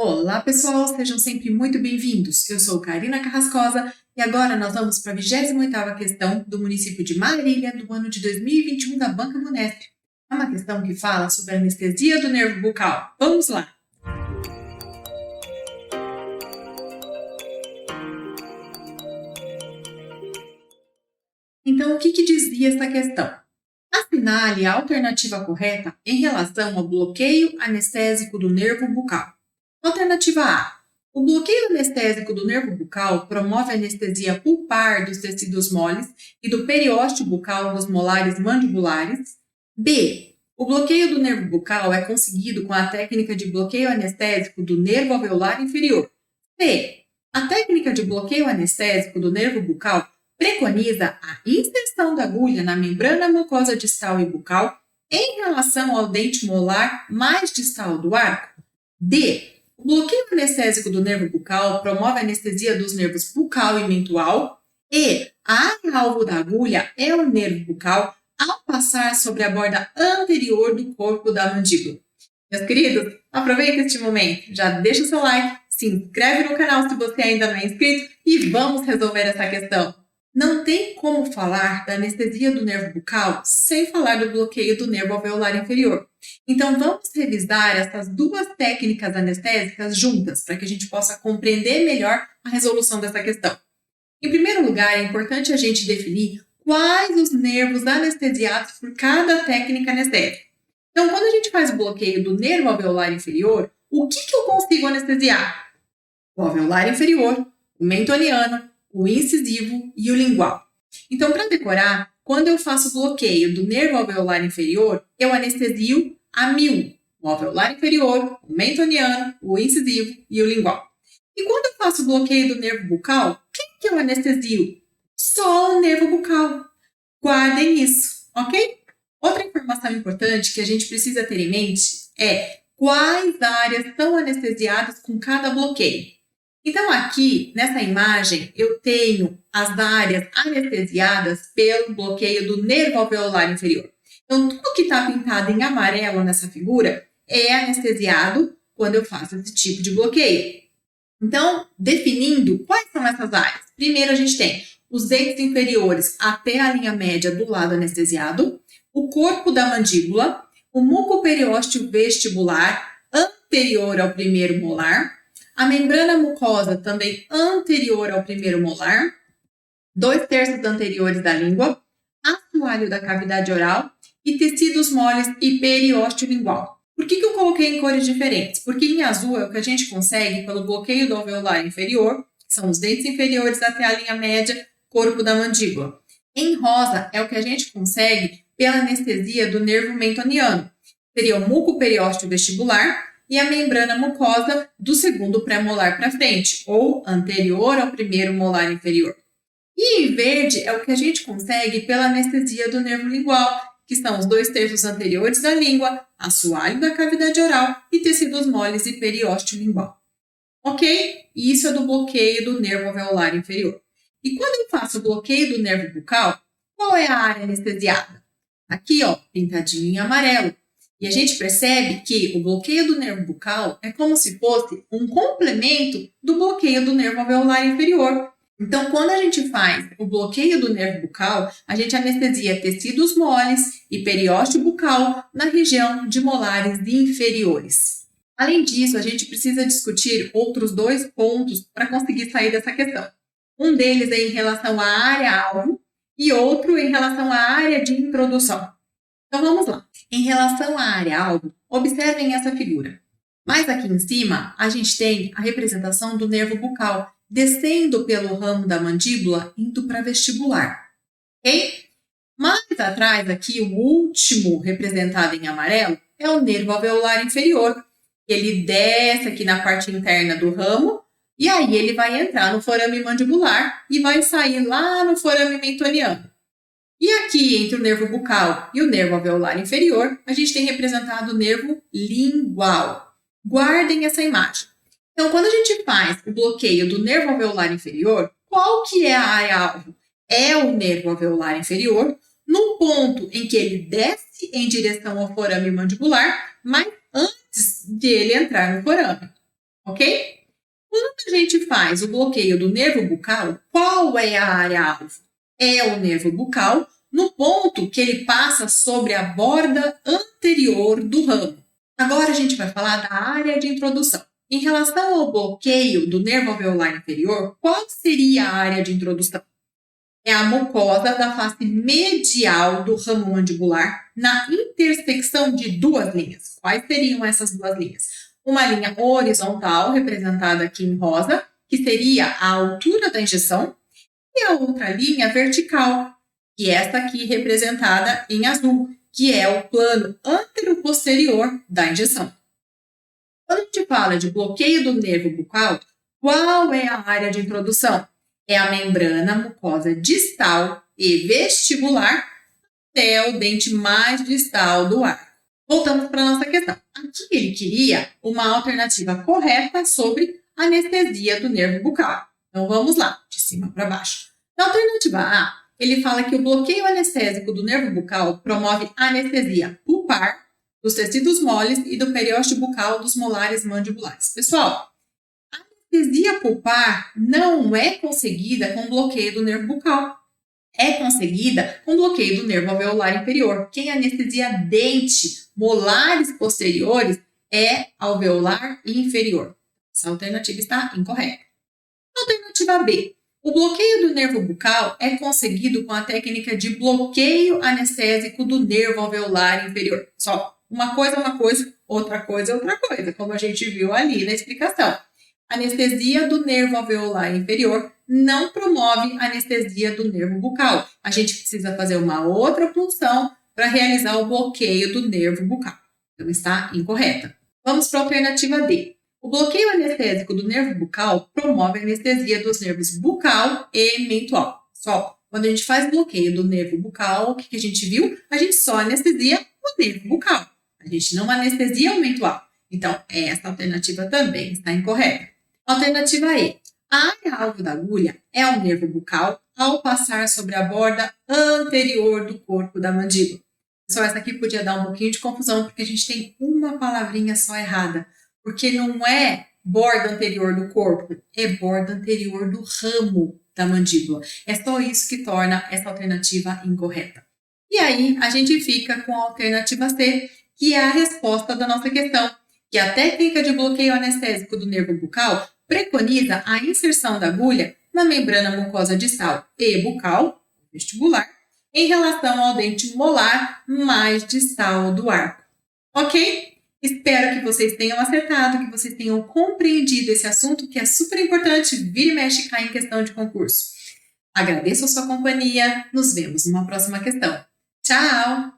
Olá, pessoal! Sejam sempre muito bem-vindos. Eu sou Karina Carrascosa e agora nós vamos para a 28ª questão do município de Marília, do ano de 2021 da Banca Bunesp. É uma questão que fala sobre a anestesia do nervo bucal. Vamos lá! Então, o que dizia essa questão? Assinale a alternativa correta em relação ao bloqueio anestésico do nervo bucal. Alternativa A. O bloqueio anestésico do nervo bucal promove a anestesia pulpar dos tecidos moles e do periósteo bucal dos molares mandibulares. B. O bloqueio do nervo bucal é conseguido com a técnica de bloqueio anestésico do nervo alveolar inferior. C. A técnica de bloqueio anestésico do nervo bucal preconiza a inserção da agulha na membrana mucosa distal e bucal em relação ao dente molar mais distal do arco. D. O bloqueio anestésico do nervo bucal promove a anestesia dos nervos bucal e mentual. E a área-alvo da agulha é o nervo bucal ao passar sobre a borda anterior do corpo da mandíbula. Meus queridos, aproveita este momento, já deixa o seu like, se inscreve no canal se você ainda não é inscrito e vamos resolver essa questão. Não tem como falar da anestesia do nervo bucal sem falar do bloqueio do nervo alveolar inferior. Então, vamos revisar essas duas técnicas anestésicas juntas, para que a gente possa compreender melhor a resolução dessa questão. Em primeiro lugar, é importante a gente definir quais os nervos anestesiados por cada técnica anestésica. Então, quando a gente faz o bloqueio do nervo alveolar inferior, o que eu consigo anestesiar? O alveolar inferior, o mentoniano, o incisivo e o lingual. Então, para decorar, quando eu faço bloqueio do nervo alveolar inferior, eu anestesio a 1000. O alveolar inferior, o mentoniano, o incisivo e o lingual. E quando eu faço bloqueio do nervo bucal, quem que eu anestesio? Só o nervo bucal. Guardem isso, ok? Outra informação importante que a gente precisa ter em mente é quais áreas são anestesiadas com cada bloqueio. Então, aqui, nessa imagem, eu tenho as áreas anestesiadas pelo bloqueio do nervo alveolar inferior. Então, tudo que está pintado em amarelo nessa figura é anestesiado quando eu faço esse tipo de bloqueio. Então, definindo quais são essas áreas. Primeiro, a gente tem os dentes inferiores até a linha média do lado anestesiado, o corpo da mandíbula, o mucoperiósteo vestibular anterior ao primeiro molar, a membrana mucosa também anterior ao primeiro molar, 2/3 anteriores da língua, assoalho da cavidade oral e tecidos moles e periósteo lingual. Por que eu coloquei em cores diferentes? Porque em azul é o que a gente consegue pelo bloqueio do alveolar inferior, que são os dentes inferiores até a linha média, corpo da mandíbula. Em rosa é o que a gente consegue pela anestesia do nervo mentoniano. Seria o mucoperiósteo vestibular e a membrana mucosa do segundo pré-molar para frente, ou anterior ao primeiro molar inferior. E em verde é o que a gente consegue pela anestesia do nervo lingual, que são os 2/3 anteriores da língua, assoalho da cavidade oral e tecidos moles e periósteo lingual. Ok? Isso é do bloqueio do nervo alveolar inferior. E quando eu faço o bloqueio do nervo bucal, qual é a área anestesiada? Aqui, ó, pintadinho em amarelo. E a gente percebe que o bloqueio do nervo bucal é como se fosse um complemento do bloqueio do nervo alveolar inferior. Então, quando a gente faz o bloqueio do nervo bucal, a gente anestesia tecidos moles e periósteo bucal na região de molares inferiores. Além disso, a gente precisa discutir outros 2 pontos para conseguir sair dessa questão. Um deles é em relação à área-alvo e outro em relação à área de introdução. Então, vamos lá. Em relação à área-alvo, observem essa figura. Mais aqui em cima, a gente tem a representação do nervo bucal, descendo pelo ramo da mandíbula, indo para vestibular. Ok? Mais atrás, aqui, o último representado em amarelo é o nervo alveolar inferior. Ele desce aqui na parte interna do ramo, e aí ele vai entrar no forame mandibular e vai sair lá no forame mentoniano. E aqui, entre o nervo bucal e o nervo alveolar inferior, a gente tem representado o nervo lingual. Guardem essa imagem. Então, quando a gente faz o bloqueio do nervo alveolar inferior, qual que é a área-alvo? É o nervo alveolar inferior, no ponto em que ele desce em direção ao forame mandibular, mas antes de ele entrar no forame. ok? Quando a gente faz o bloqueio do nervo bucal, qual é a área-alvo? É o nervo bucal, no ponto que ele passa sobre a borda anterior do ramo. Agora a gente vai falar da área de introdução. Em relação ao bloqueio do nervo alveolar inferior, qual seria a área de introdução? É a mucosa da face medial do ramo mandibular na intersecção de duas linhas. Quais seriam essas duas linhas? Uma linha horizontal, representada aqui em rosa, que seria a altura da injeção, e a outra linha vertical, que é essa aqui representada em azul, que é o plano anteroposterior da injeção. Quando a gente fala de bloqueio do nervo bucal, qual é a área de introdução? É a membrana mucosa distal e vestibular até o dente mais distal do arco. Voltamos para a nossa questão. Aqui ele queria uma alternativa correta sobre anestesia do nervo bucal. Então vamos lá, de cima para baixo. Na alternativa A, ele fala que o bloqueio anestésico do nervo bucal promove anestesia pulpar dos tecidos moles e do periósteo bucal dos molares mandibulares. Pessoal, a anestesia pulpar não é conseguida com bloqueio do nervo bucal. É conseguida com bloqueio do nervo alveolar inferior. Quem anestesia dente, molares posteriores, é alveolar inferior. Essa alternativa está incorreta. Alternativa B. O bloqueio do nervo bucal é conseguido com a técnica de bloqueio anestésico do nervo alveolar inferior. Só uma coisa, outra coisa, como a gente viu ali na explicação. Anestesia do nervo alveolar inferior não promove anestesia do nervo bucal. A gente precisa fazer uma outra punção para realizar o bloqueio do nervo bucal. Então, está incorreta. Vamos para a alternativa D. O bloqueio anestésico do nervo bucal promove a anestesia dos nervos bucal e mental. Só quando a gente faz bloqueio do nervo bucal, o que a gente viu? A gente só anestesia o nervo bucal. A gente não anestesia o mental. Então, essa alternativa também está incorreta. Alternativa E. A área-alvo da agulha é o nervo bucal ao passar sobre a borda anterior do corpo da mandíbula. Pessoal, essa aqui podia dar um pouquinho de confusão, porque a gente tem uma palavrinha só errada. Porque não é borda anterior do corpo, é borda anterior do ramo da mandíbula. É só isso que torna essa alternativa incorreta. E aí, a gente fica com a alternativa C, que é a resposta da nossa questão, que a técnica de bloqueio anestésico do nervo bucal preconiza a inserção da agulha na membrana mucosa distal e bucal, vestibular, em relação ao dente molar mais distal do arco. Ok? Espero que vocês tenham acertado, que vocês tenham compreendido esse assunto que é super importante, vira e mexe e cai em questão de concurso. Agradeço a sua companhia, nos vemos numa próxima questão. Tchau!